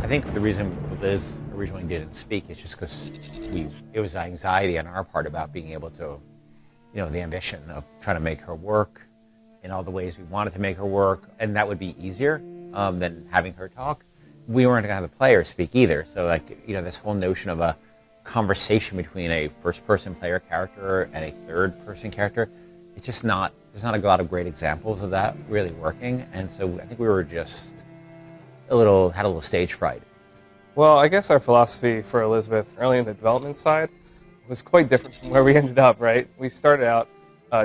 think the reason Liz originally didn't speak is just because it was anxiety on our part about being able to, the ambition of trying to make her work in all the ways we wanted to make her work, and that would be easier than having her talk. We weren't going to have the player speak either, so this whole notion of a conversation between a first-person player character and a third-person character, it's just not, there's not a lot of great examples of that really working, and so I think we were just had a little stage fright. Well, I guess our philosophy for Elizabeth early in the development side was quite different from where we ended up, right? We started out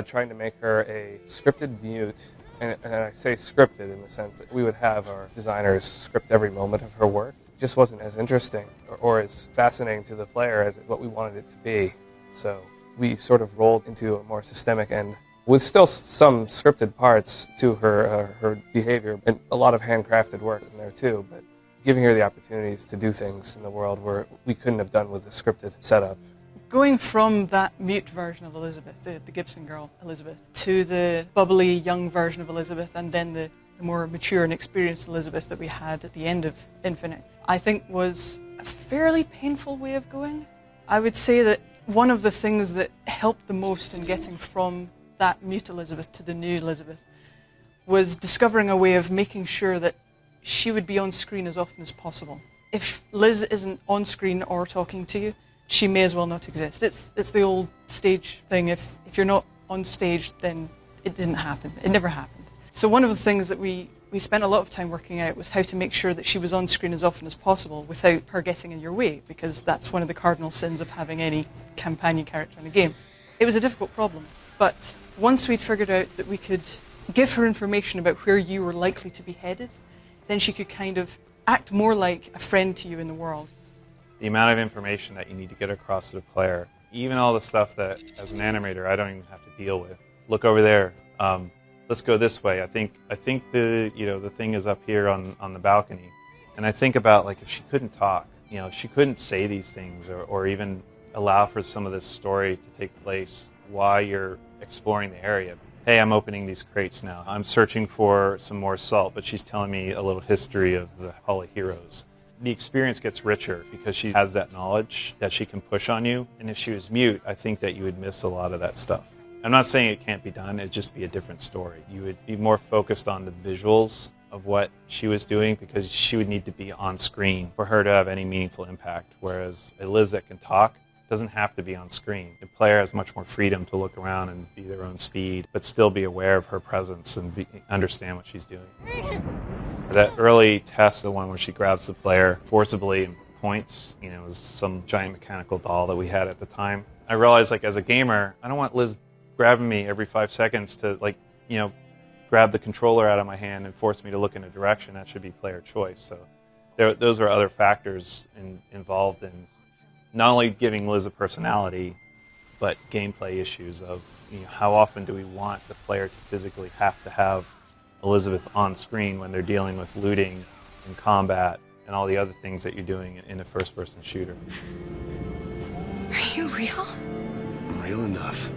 trying to make her a scripted mute, and I say scripted in the sense that we would have our designers script every moment of her work. It just wasn't as interesting or as fascinating to the player as what we wanted it to be. So we sort of rolled into a more systemic end with still some scripted parts to her behavior and a lot of handcrafted work in there too, but giving her the opportunities to do things in the world where we couldn't have done with a scripted setup. Going from that mute version of Elizabeth, the Gibson girl Elizabeth, to the bubbly young version of Elizabeth, and then the more mature and experienced Elizabeth that we had at the end of Infinite, I think was a fairly painful way of going. I would say that one of the things that helped the most in getting from that mute Elizabeth to the new Elizabeth was discovering a way of making sure that she would be on screen as often as possible. If Liz isn't on screen or talking to you, she may as well not exist. It's the old stage thing. If you're not on stage, then it didn't happen. It never happened. So one of the things that we spent a lot of time working out was how to make sure that she was on screen as often as possible without her getting in your way, because that's one of the cardinal sins of having any companion character in a game. It was a difficult problem, but once we'd figured out that we could give her information about where you were likely to be headed, then she could kind of act more like a friend to you in the world. The amount of information that you need to get across to the player, even all the stuff that, as an animator, I don't even have to deal with. Look over there. Let's go this way. I think the thing is up here on the balcony, and I think about if she couldn't talk, she couldn't say these things or even allow for some of this story to take place while you're exploring the area. Hey, I'm opening these crates now. I'm searching for some more salt, but she's telling me a little history of the Hall of Heroes. The experience gets richer because she has that knowledge that she can push on you. And if she was mute, I think that you would miss a lot of that stuff. I'm not saying it can't be done, it'd just be a different story. You would be more focused on the visuals of what she was doing because she would need to be on screen for her to have any meaningful impact. Whereas a Liz that can talk doesn't have to be on screen. The player has much more freedom to look around and be their own speed, but still be aware of her presence and understand what she's doing. That early test, the one where she grabs the player forcibly and points, was some giant mechanical doll that we had at the time. I realized, as a gamer, I don't want Liz grabbing me every 5 seconds to, grab the controller out of my hand and force me to look in a direction. That should be player choice. So those are other factors involved in not only giving Liz a personality, but gameplay issues of how often do we want the player to physically have to have Elizabeth on screen when they're dealing with looting and combat and all the other things that you're doing in a first-person shooter. Are you real? I'm real enough.